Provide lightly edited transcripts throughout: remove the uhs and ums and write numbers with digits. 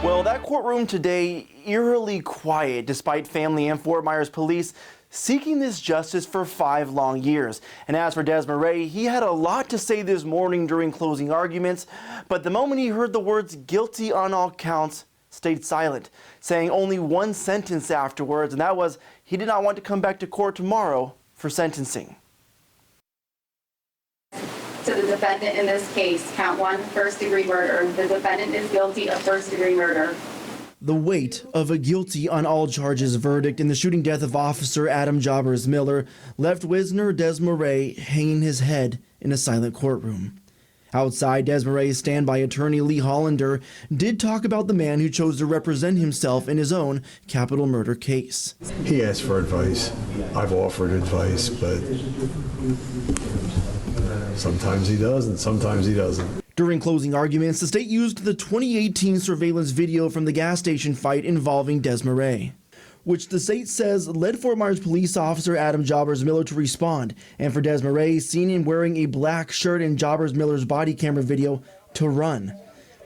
Well, that courtroom today eerily quiet despite family and Fort Myers police seeking this justice for 5 long years. And as for Desmaret, he had a lot to say this morning during closing arguments, but the moment he heard the words guilty on all counts, stayed silent, saying only one sentence afterwards, and that was he did not want to come back to court tomorrow for sentencing. To the defendant in this case, count 1, first-degree murder. The defendant is guilty of first-degree murder. The weight of a guilty on all charges verdict in the shooting death of Officer Adam Jobbers Miller left Wisner Desmaret hanging his head in a silent courtroom. Outside, Desmaret's standby attorney Lee Hollander did talk about the man who chose to represent himself in his own capital murder case. He asked for advice. I've offered advice, but sometimes he does and sometimes he doesn't. During closing arguments, the state used the 2018 surveillance video from the gas station fight involving Desmaret, which the state says led Fort Myers police officer Adam Jobbers Miller to respond, and for Desmaret, seen him wearing a black shirt in Jobbers Miller's body camera video, to run.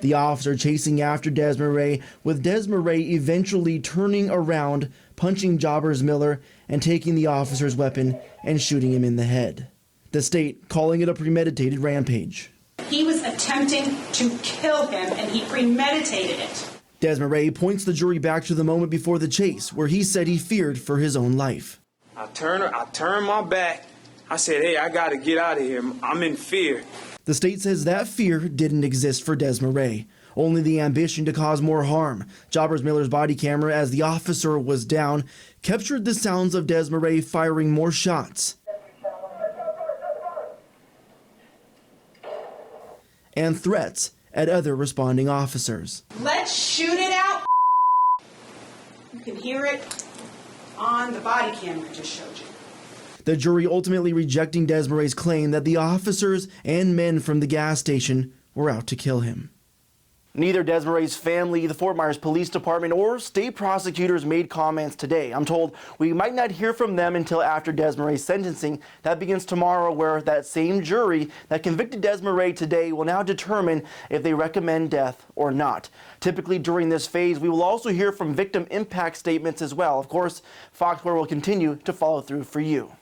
The officer chasing after Desmaret, with Desmaret eventually turning around, punching Jobbers Miller, and taking the officer's weapon and shooting him in the head. The state calling it a premeditated rampage. He was attempting to kill him, and he premeditated it. Desmaret points the jury back to the moment before the chase, where he said he feared for his own life. I turned my back. I said, hey, I got to get out of here. I'm in fear. The state says that fear didn't exist for Desmaret, only the ambition to cause more harm. Jobbers Miller's body camera, as the officer was down, captured the sounds of Desmaret firing more shots and threats at other responding officers. Let's shoot it out. You can hear it on the body camera I just showed you. The jury ultimately rejecting Desmaret's claim that the officers and men from the gas station were out to kill him. Neither Desmaret's family, the Fort Myers Police Department, or state prosecutors made comments today. I'm told we might not hear from them until after Desmaret's sentencing. That begins tomorrow, where that same jury that convicted Desmaret today will now determine if they recommend death or not. Typically during this phase, we will also hear from victim impact statements as well. Of course, Fox 4 will continue to follow through for you.